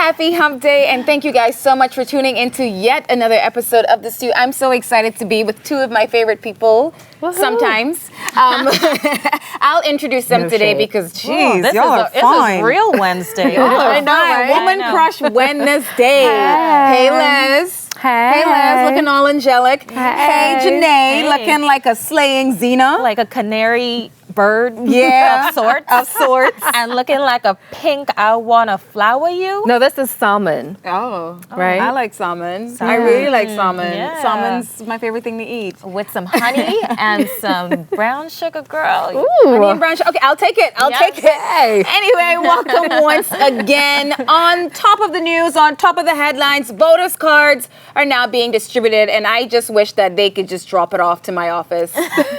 Happy Hump Day, and thank you guys so much for tuning into yet another episode of The Stew. I'm so excited to be with two of my favorite people. Woohoo. Sometimes. I'll introduce them today because, geez, y'all are fine. This is real Wednesday. I know, right? Woman Crush Wednesday. Hey, Liz. Hey, Liz, looking all angelic. Hey, Janae, looking like a slaying Xena. Like a canary bird of sorts. And looking like a pink, I wanna flower you. No, this is salmon. Oh, right. I like salmon. I really like salmon. Yeah. Salmon's my favorite thing to eat. With some honey and some brown sugar, girl. Ooh. Honey and brown sugar. Okay, I'll take it. I'll take it. Anyway, welcome once again. On top of the news, on top of the headlines, voters' cards are now being distributed, and I just wish that they could just drop it off to my office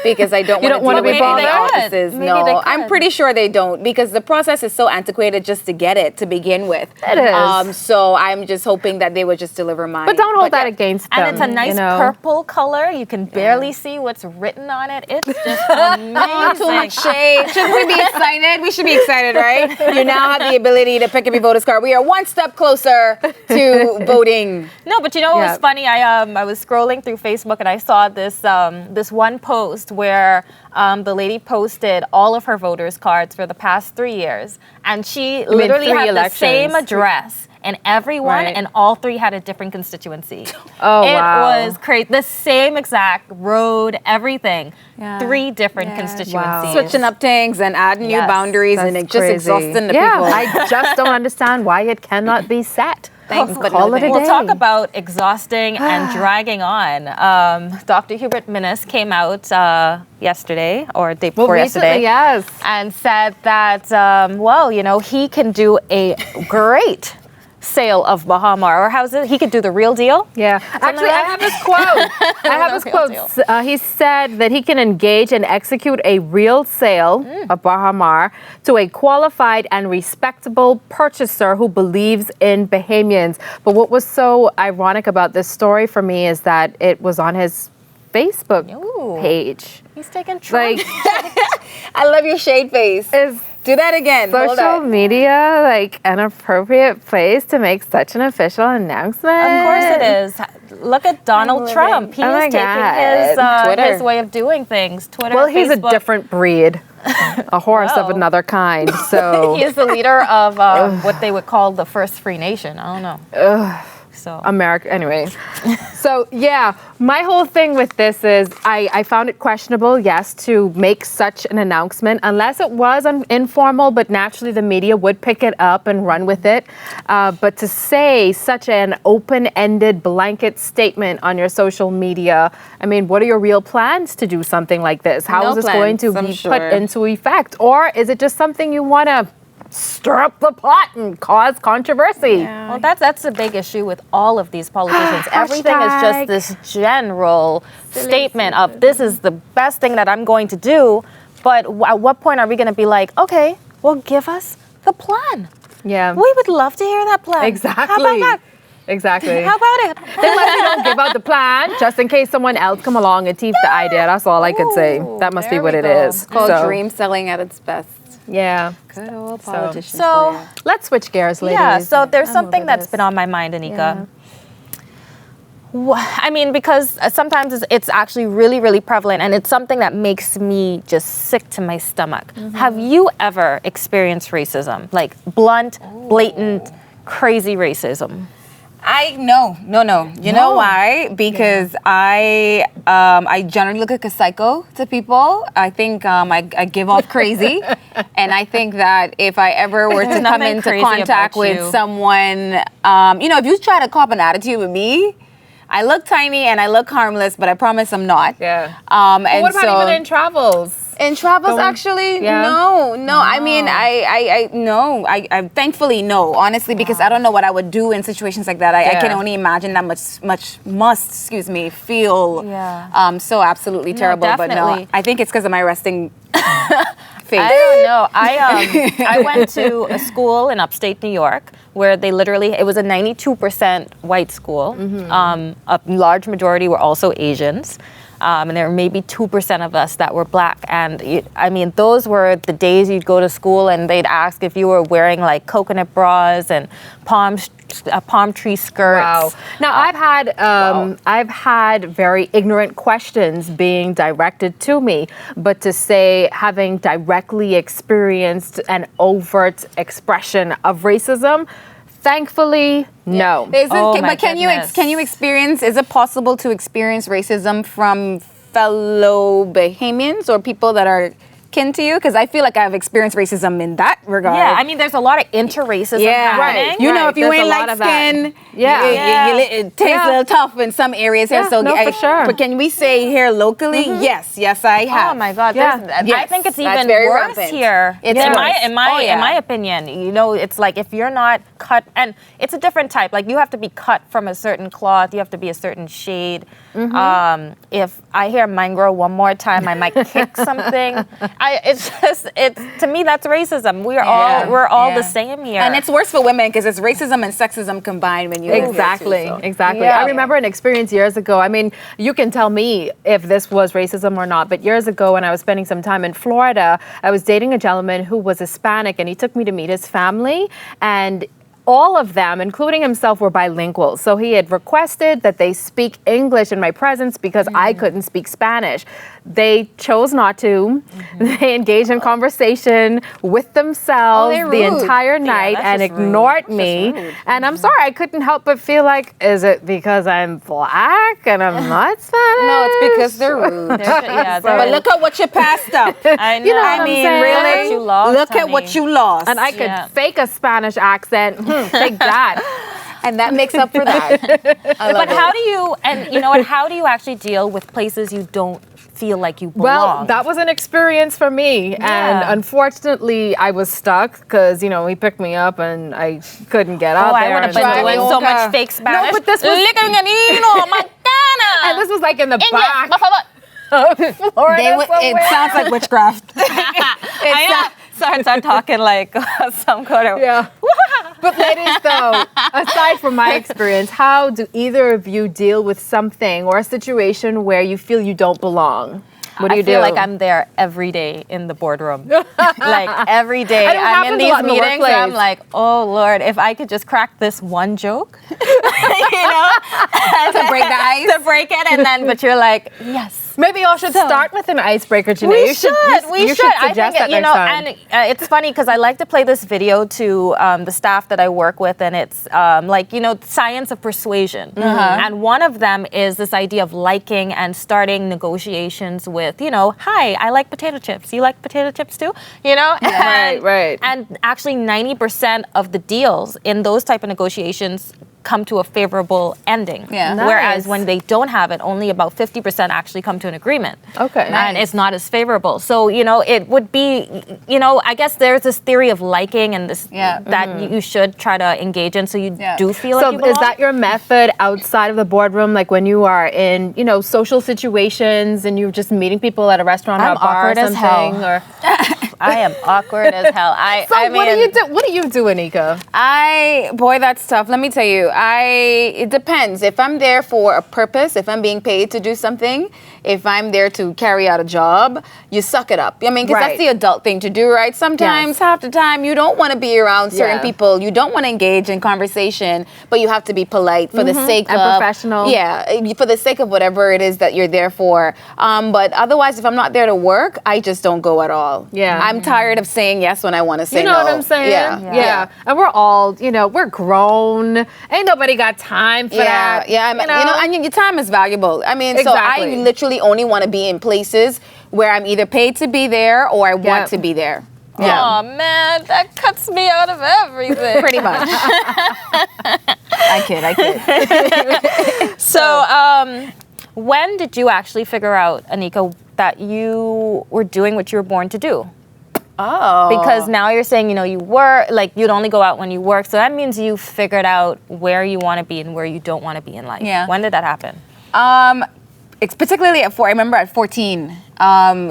because I don't want to be bothered. Offices. No, I'm pretty sure they don't because the process is so antiquated just to get it to begin with. It is. So I'm just hoping that they would just deliver mine. But don't hold that against them. And it's a nice purple color. You can barely see what's written on it. It's just amazing. Too much shade. Shouldn't we be excited? We should be excited, right? You now have the ability to pick up your voter's card. We are one step closer to voting. No, but you know what was funny? I was scrolling through Facebook and I saw this this one post where the lady posted all of her voters' cards for the past 3 years, and she literally had the same address in everyone, and all three had a different constituency. Oh, it wow. was crazy. The same exact road, everything. 3 different constituencies. Wow. Switching up things and adding new boundaries, and it's just exhausting the people. I just don't understand why it cannot be set. Thanks, but call it a day. We'll talk about exhausting and dragging on. Dr. Hubert Minnis came out yesterday or day before yesterday, and said that he can do a great sale of Bahamar, or how's it? He could do the real deal. Yeah, actually, I have his quote. He said that he can engage and execute a real sale of Bahamar to a qualified and respectable purchaser who believes in Bahamians. But what was so ironic about this story for me is that it was on his Facebook page. He's taking Trump. Like, I love your shade face. Do that again. Social media, like an appropriate place to make such an official announcement? Of course it is. Look at Donald Trump. He is taking his way of doing things. Twitter, well, he's Facebook. a different breed. A horse of another kind. So he is the leader of what they would call the first free nation. I don't know. So America, anyway. So yeah, my whole thing with this is I found it questionable, yes, to make such an announcement, unless it was informal, but naturally the media would pick it up and run with it. But to say such an open-ended blanket statement on your social media, I mean, what are your real plans to do something like this? How is this going to be put into effect? Or is it just something you want to stir up the pot and cause controversy? Yeah. Well, that's a big issue with all of these politicians. Everything is just this general statement of this is the best thing that I'm going to do. But at what point are we going to be like, okay, well, give us the plan. Yeah. We would love to hear that plan. Exactly. How about that? Exactly. How about it? They must don't give out the plan just in case someone else come along and teach the idea. That's all I could say. That must be what it is. It's called dream selling at its best. Yeah. Good old politicians. So let's switch gears, ladies. Yeah, so there's something that's been on my mind, Anika. I mean, because sometimes it's actually really, really prevalent, and it's something that makes me just sick to my stomach. Have you ever experienced racism? Like blunt, blatant, crazy racism? No. You know why? Because I generally look like a psycho to people. I think I give off crazy, and I think that if I ever were to come into contact with someone, if you try to cop an attitude with me, I look tiny and I look harmless, but I promise I'm not. Yeah. And what about even in travels? In travels, actually, no. I mean, I thankfully no, honestly, because I don't know what I would do in situations like that. I can only imagine that must feel so absolutely terrible. But no, I think it's because of my resting face. I don't know. I went to a school in upstate New York where they literally, it was a 92% white school. A large majority were also Asians. And there were maybe 2% of us that were black. And those were the days you'd go to school and they'd ask if you were wearing like coconut bras and palm palm tree skirts. Wow. Now I've had very ignorant questions being directed to me, but to say having directly experienced an overt expression of racism, thankfully, no. But can you experience? Is it possible to experience racism from fellow Bahamians or people that are kin to you? Because I feel like I've experienced racism in that regard. Yeah, I mean, there's a lot of inter-racism happening. Right. You know, if you There's ain't a lot light of that. skin, Yeah. it tastes a little tough in some areas here. Yeah, no, for sure. But can we say here locally? Yes, I have. Oh my God! Yeah. I think it's That's even very worse rampant. here. It's in worse. my opinion, you know, it's like if you're not cut, and it's a different type. Like you have to be cut from a certain cloth. You have to be a certain shade. If I hear "mine grow" one more time, I might kick something. It's to me that's racism. We're all the same here. And it's worse for women because it's racism and sexism combined when you Exactly. Yeah. I remember an experience years ago. I mean, you can tell me if this was racism or not, but years ago when I was spending some time in Florida, I was dating a gentleman who was Hispanic and he took me to meet his family, and all of them, including himself, were bilingual. So he had requested that they speak English in my presence because I couldn't speak Spanish. They chose not to. They engaged in conversation with themselves the entire night and ignored me. And I'm sorry, I couldn't help but feel like, is it because I'm black and I'm not Spanish? No, it's because they're rude. But look at what you passed up. I know. You know what I I'm mean, saying? really? What you lost, look at what you lost. And I could fake a Spanish accent. Take that. And that makes up for that. But how do you, and you know what, how do you actually deal with places you don't feel like you belong? Well, that was an experience for me. And unfortunately, I was stuck because, you know, he picked me up and I couldn't get out there. I would have been doing so much fake Spanish. No, but this was... and this was like in the back of Florida it sounds like witchcraft. Start talking like some kind of... Yeah. But ladies, though, aside from my experience, how do either of you deal with something or a situation where you feel you don't belong? What do you do? I feel like I'm there every day in the boardroom. Like every day. I'm in these meetings where I'm like, oh Lord, if I could just crack this one joke, you know, to break the ice. To break it, and then, but you're like, yes. Maybe y'all should start with an icebreaker, Janae. We should. You should suggest that next time. And it's funny because I like to play this video to the staff that I work with, and it's like, you know, science of persuasion. And one of them is this idea of liking and starting negotiations with, you know, hi, I like potato chips. You like potato chips too? You know? Yeah. Right. And actually 90% of the deals in those type of negotiations come to a favorable ending. Yeah. Nice. Whereas when they don't have it, only about 50% actually come to an agreement. Okay. And it's not as favorable. So, you know, it would be, you know, I guess there's this theory of liking and this that you should try to engage in so you do feel like you belong. So is that your method outside of the boardroom, like when you are in, you know, social situations and you're just meeting people at a restaurant or a bar or something? Or I am awkward as hell. What do you do? What do you do, Anika? Boy, that's tough. Let me tell you. It depends. If I'm there for a purpose, if I'm being paid to do something, if I'm there to carry out a job, you suck it up. I mean, because that's the adult thing to do, right? Sometimes, half the time, you don't want to be around certain people. You don't want to engage in conversation, but you have to be polite for the sake of professional. Yeah, for the sake of whatever it is that you're there for. But otherwise, if I'm not there to work, I just don't go at all. Yeah. I'm tired of saying yes when I want to say no. You know what I'm saying? Yeah. And we're all, you know, we're grown. Ain't nobody got time for that. Yeah, you know, and your time is valuable. I mean, so I literally only want to be in places where I'm either paid to be there or I want to be there. Yeah. Oh man, that cuts me out of everything. Pretty much. I kid. So, when did you actually figure out, Anika, that you were doing what you were born to do? Oh. Because now you're saying, you know, you work, like you'd only go out when you work. So that means you figured out where you want to be and where you don't want to be in life. Yeah. When did that happen? It's particularly I remember at 14,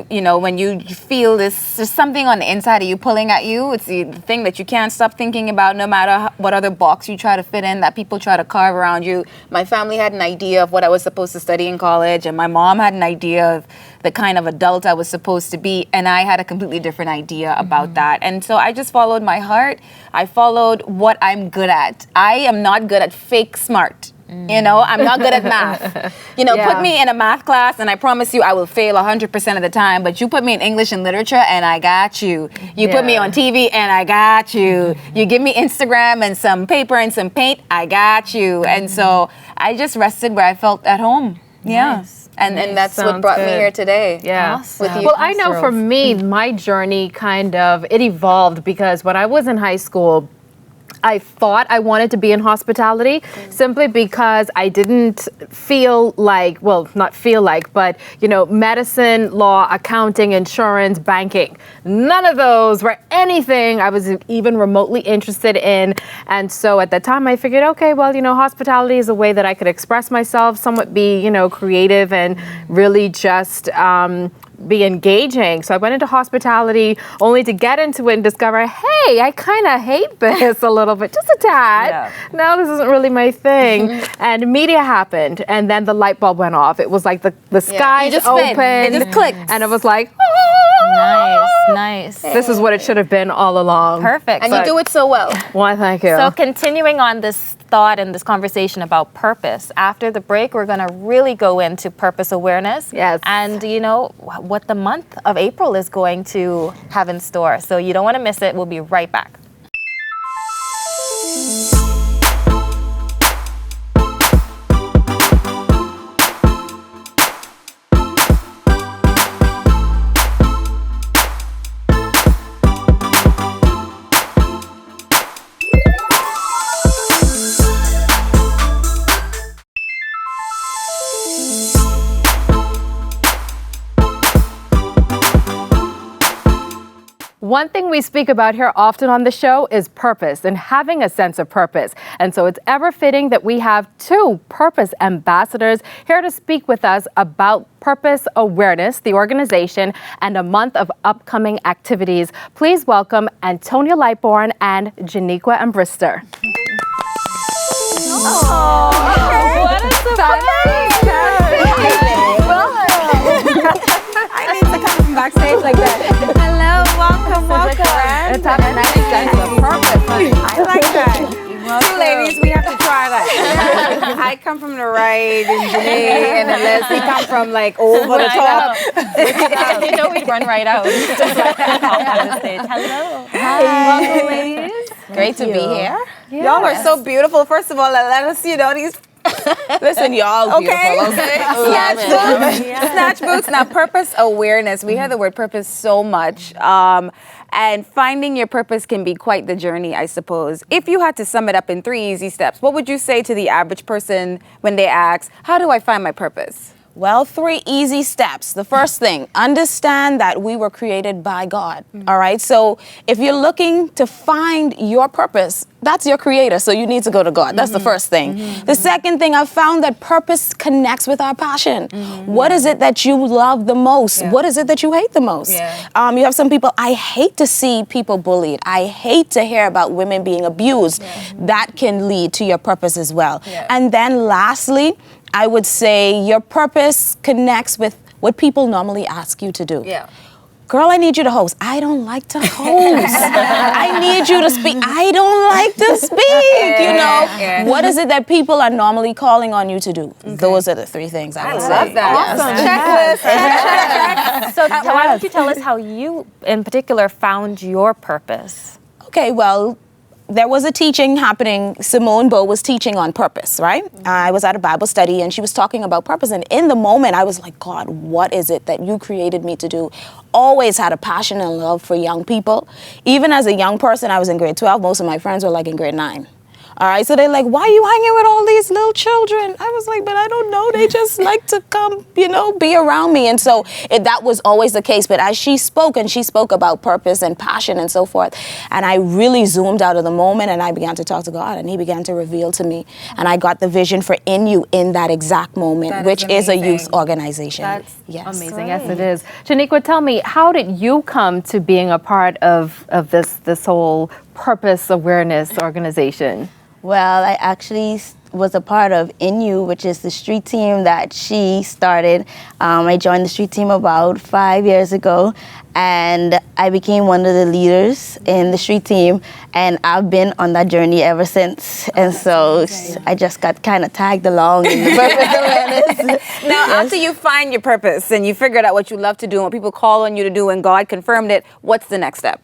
you know, when you feel there's something on the inside of you pulling at you. It's the thing that you can't stop thinking about no matter what other box you try to fit in, that people try to carve around you. My family had an idea of what I was supposed to study in college, and my mom had an idea of the kind of adult I was supposed to be. And I had a completely different idea about that. And so I just followed my heart. I followed what I'm good at. I am not good at fake smart. You know, I'm not good at math. You know, put me in a math class and I promise you I will fail 100% of the time. But you put me in English and literature and I got you. You put me on TV and I got you. You give me Instagram and some paper and some paint, I got you. And so I just rested where I felt at home. Yeah. Nice. And that's what brought me here today. Yeah. Awesome. With you. Well, I know for me, my journey it evolved because when I was in high school, I thought I wanted to be in hospitality simply because I didn't feel like, but, you know, medicine, law, accounting, insurance, banking. None of those were anything I was even remotely interested in. And so at the time I figured, okay, well, you know, hospitality is a way that I could express myself, somewhat be, you know, creative and really just be engaging. So I went into hospitality only to get into it and discover, hey, I kind of hate this a little bit, just a tad. Yeah. No, this isn't really my thing. And media happened, and then the light bulb went off. It was like the skies opened. It just clicked. And it was like, Nice. this is what it should have been all along. Perfect. And you do it so well. Why, thank you. So continuing on this thought and this conversation about purpose, after the break, we're going to really go into purpose awareness. Yes. And, you know, what the month of April is going to have in store. So you don't want to miss it. We'll be right back. One thing we speak about here often on the show is purpose and having a sense of purpose. And so it's ever fitting that we have two purpose ambassadors here to speak with us about Purpose Awareness, the organization, and a month of upcoming activities. Please welcome Antonia and Janiqua Ambrister. Oh, what a surprise! I need to come from backstage like that. Hello, welcome. It's a nice sense of purpose. I like that. Two ladies, we have to try that. I come from the right, and Janae and Leslie come from like over the top. You know we'd run right out. Just like on the stage. Hello. Hi. Welcome, ladies. Great to be here. Yes. Y'all are so beautiful. First of all, let us, you know, these. Listen, y'all beautiful, okay? Snatch boots. Snatch boots. Now, purpose awareness. We hear the word purpose so much. And finding your purpose can be quite the journey, I suppose. If you had to sum it up in 3 easy steps, what would you say to the average person when they ask, how do I find my purpose? Well, 3 easy steps. The first thing, understand that we were created by God. All right. So if you're looking to find your purpose, that's your creator. So you need to go to God. That's the first thing. The second thing, I've found that purpose connects with our passion. What is it that you love the most? What is it that you hate the most? You have some people, I hate to see people bullied. I hate to hear about women being abused. That can lead to your purpose as well. And then lastly, I would say your purpose connects with what people normally ask you to do. Girl, I need you to host. I don't like to host. I need you to speak. I don't like to speak. You know, what is it that people are normally calling on you to do? Those are the 3 things I would say. I love that. Yes. Checklist. So why don't you tell us how you, in particular, found your purpose? Okay, well, there was a teaching happening. Simone Bowe was teaching on purpose, right? I was at a Bible study and she was talking about purpose. And in the moment, I was like, God, what is it that you created me to do? Always had a passion and love for young people. Even as a young person, I was in grade 12. Most of my friends were like in grade 9. All right, so they're like, why are you hanging with all these little children? I was like, but I don't know. They just like to come, you know, be around me. And so that was always the case. But as she spoke, and she spoke about purpose and passion and so forth, and I really zoomed out of the moment and I began to talk to God and he began to reveal to me. And I got the vision for In You in that exact moment, which is a youth organization. That's amazing. Yes, it is. Janiqua, tell me, how did you come to being a part of this whole Purpose Awareness organization? Well, I actually was a part of INU, which is the street team that she started. I joined the street team about 5 years ago, and I became one of the leaders in the street team, and I've been on that journey ever since. And so I just got kind of tagged along in the purpose awareness. Now, after you find your purpose and you figured out what you love to do and what people call on you to do and God confirmed it, what's the next step?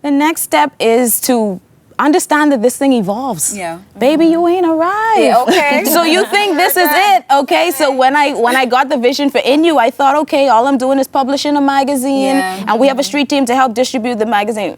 The next step is to understand that this thing evolves. Yeah. Baby, you ain't arrived. Yeah, okay. So you think this is it, okay? So when I got the vision for INU, I thought, okay, all I'm doing is publishing a magazine, and we have a street team to help distribute the magazine.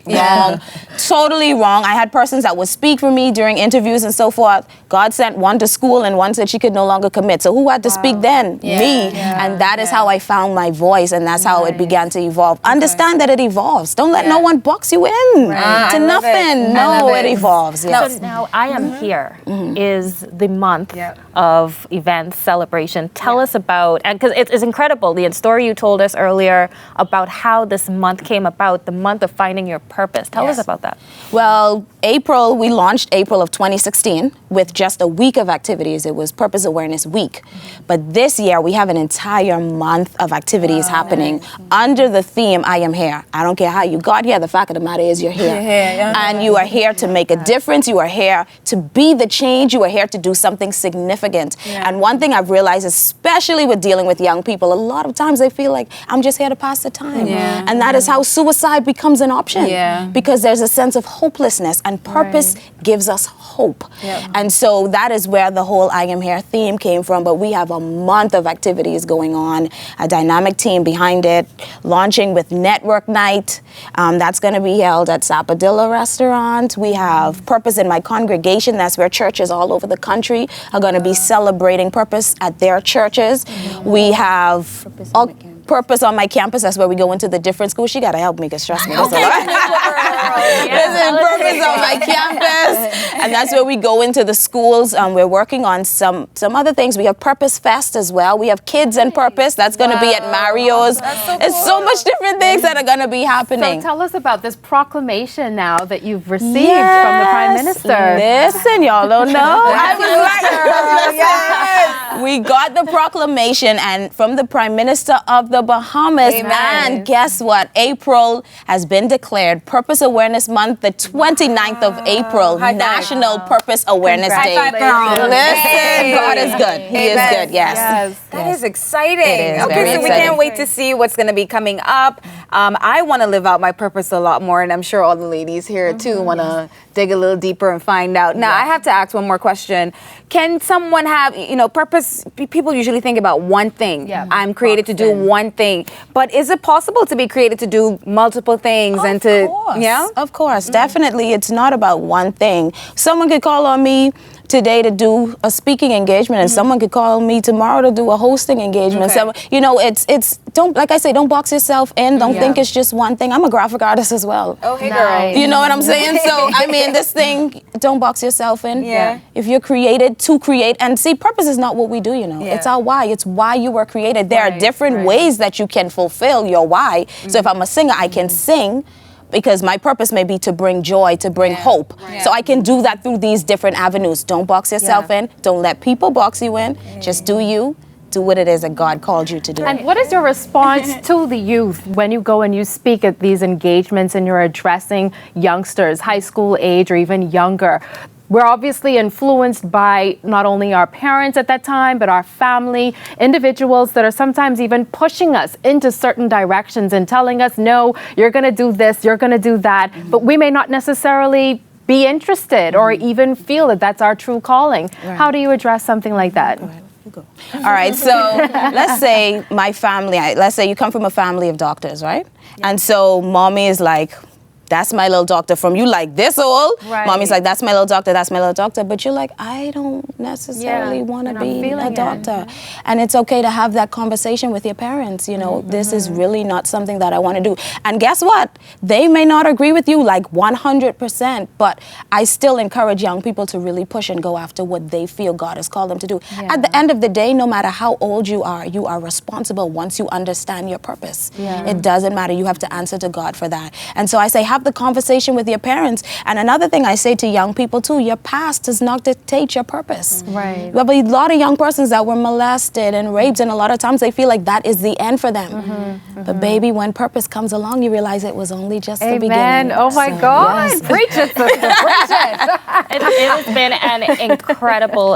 Wrong. Totally wrong. I had persons that would speak for me during interviews and so forth. God sent one to school and one said she could no longer commit. So who had to speak then? Me. And that is how I found my voice, and that's how it began to evolve. Understand that it evolves. Don't let no one box you in to nothing. No, it evolves. Yes. So now I Am Here is the month of events, celebration. Tell us about, and because it's incredible, the story you told us earlier about how this month came about, the month of finding your purpose. Tell us about that. Well, we launched April of 2016 with just a week of activities. It was Purpose Awareness Week. But this year, we have an entire month of activities happening under the theme, I Am Here. I don't care how you got here. The fact of the matter is you're here. And you are here to make a difference. You are here to be the change. You are here to do something significant. And one thing I've realized, especially with dealing with young people, a lot of times they feel like, I'm just here to pass the time. And that is how suicide becomes an option. Because there's a sense of hopelessness, and purpose gives us hope. And so that is where the whole I Am Here theme came from. But we have a month of activities going on, a dynamic team behind it, launching with Network Night. That's going to be held at Zapadilla Restaurant. We have Purpose in My Congregation. That's where churches all over the country are going to be celebrating purpose at their churches. We have Purpose on My Campus. That's where we go into the different schools. She got to help me because trust me, that's a lot. Purpose on My Campus. And that's where we go into the schools. We're working on some other things. We have Purpose Fest as well. We have Kids and Purpose. That's going to be at Mario's. There's so much different things that are going to be happening. So tell us about this proclamation now that you've received from the Prime Minister. Listen, y'all don't know. We got the proclamation and from the Prime Minister of the Bahamas. And guess what? April has been declared Purpose Awareness Month, the 29th of April, National Purpose Awareness Day. Listen, God is good. He is good, yes. That is exciting. It is okay, so we can't wait to see what's going to be coming up. I want to live out my purpose a lot more, and I'm sure all the ladies here too want to dig a little deeper and find out. Now, I have to ask one more question. Can someone have, purpose? People usually think about one thing. I'm created to do one thing. But is it possible to be created to do multiple things and to, Of course, definitely. It's not about one thing. Someone could call on me today to do a speaking engagement, and someone could call me tomorrow to do a hosting engagement. So, don't, like I say, don't box yourself in. Don't think it's just one thing. I'm a graphic artist as well. Oh, hey, girl. You know what I'm saying? So, I mean, this thing, don't box yourself in. If you're created to create, and see, purpose is not what we do, It's our why. It's why you were created. There are different ways that you can fulfill your why. So if I'm a singer, I can sing, because my purpose may be to bring joy, to bring hope. So I can do that through these different avenues. Don't box yourself in. Don't let people box you in. Just do you. Do what it is that God called you to do. And what is your response to the youth when you go and you speak at these engagements and you're addressing youngsters, high school age or even younger? We're obviously influenced by not only our parents at that time, but our family, individuals that are sometimes even pushing us into certain directions and telling us, no, you're going to do this, you're going to do that. But we may not necessarily be interested or even feel that that's our true calling. How do you address something like that? All right, so let's say my family, let's say you come from a family of doctors, right? And so mommy is like, that's my little doctor. From you like this old, mommy's like, that's my little doctor, that's my little doctor. But you're like, I don't necessarily want to be a doctor. And it's okay to have that conversation with your parents. This is really not something that I want to do. And guess what? They may not agree with you like 100%, but I still encourage young people to really push and go after what they feel God has called them to do. At the end of the day, no matter how old you are responsible once you understand your purpose. It doesn't matter. You have to answer to God for that. And so I say, have have the conversation with your parents. And another thing I say to young people too, your past does not dictate your purpose. Right. We have a lot of young persons that were molested and raped, and a lot of times they feel like that is the end for them. But baby, when purpose comes along, you realize it was only just the beginning. Oh my God. yes. Preach it, sister. Preach it. It has been an incredible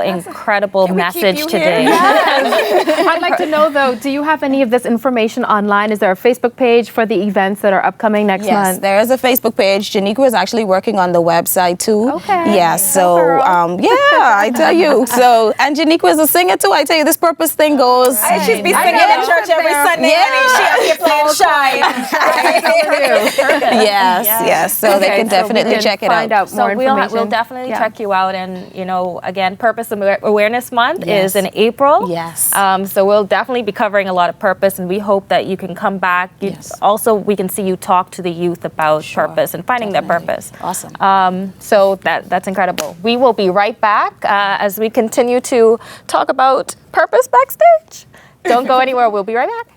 message today. I'd like to know though, do you have any of this information online? Is there a Facebook page for the events that are upcoming next Yes, month? there is a Facebook page. Janiqua is actually working on the website too. Okay. Yes, so yeah, I tell you. So, and Janiqua is a singer too. I tell you, this purpose thing goes. She'd be singing in church every Sunday morning. She up here playing shy. Yes. So they can definitely check it out. Find out So more information. we'll definitely check you out. And, you know, again, Purpose Awareness Month is in April. Yes. So we'll definitely be covering a lot of purpose, and we hope that you can come back. Also, we can see you talk to the youth about purpose and finding their purpose. Awesome. So that's incredible. We will be right back as we continue to talk about purpose backstage. Don't go anywhere. We'll be right back.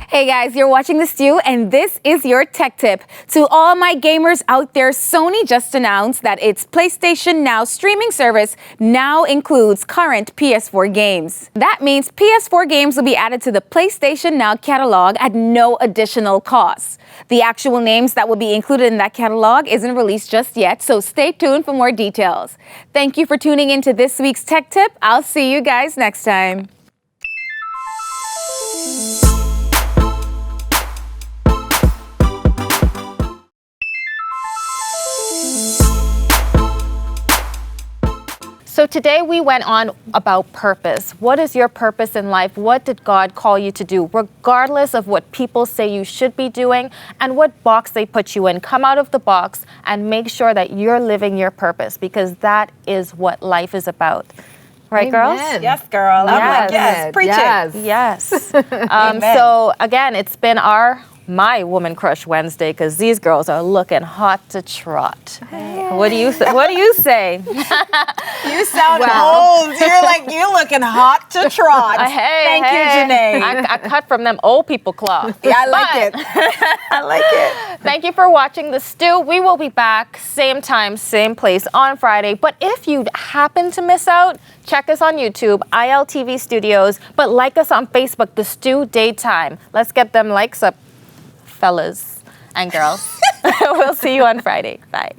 Hey guys, you're watching The Stew, and this is your tech tip. To all my gamers out there, Sony just announced that its PlayStation Now streaming service now includes current PS4 games. That means PS4 games will be added to the PlayStation Now catalog at no additional cost. The actual names that will be included in that catalog isn't released just yet, so stay tuned for more details. Thank you for tuning in to this week's tech tip. I'll see you guys next time. So today we went on about purpose. What is your purpose in life? What did God call you to do? Regardless of what people say you should be doing and what box they put you in, come out of the box and make sure that you're living your purpose, because that is what life is about. Right, girls? Yes, girl. I'm like, yes, preach it. Yes. So again, it's been my Woman Crush Wednesday, because these girls are looking hot to trot. What do you say? You sound old. You're looking hot to trot. Thank you, Janae. I cut from them old people cloth. Yeah, I like it. I like it. Thank you for watching The Stew. We will be back same time, same place on Friday. But if you happen to miss out, check us on YouTube, ILTV Studios, but like us on Facebook, The Stew Daytime. Let's get them likes up, fellas and girls. We'll see you on Friday. Bye.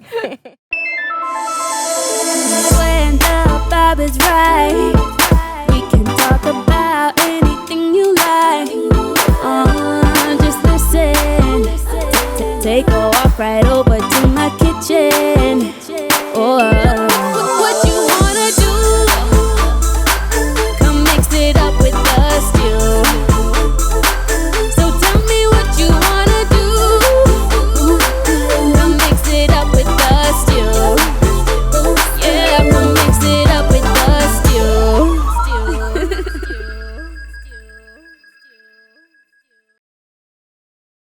When the vibe is right, we can talk about anything you like. Just listen. Take a walk right over to my kitchen. Or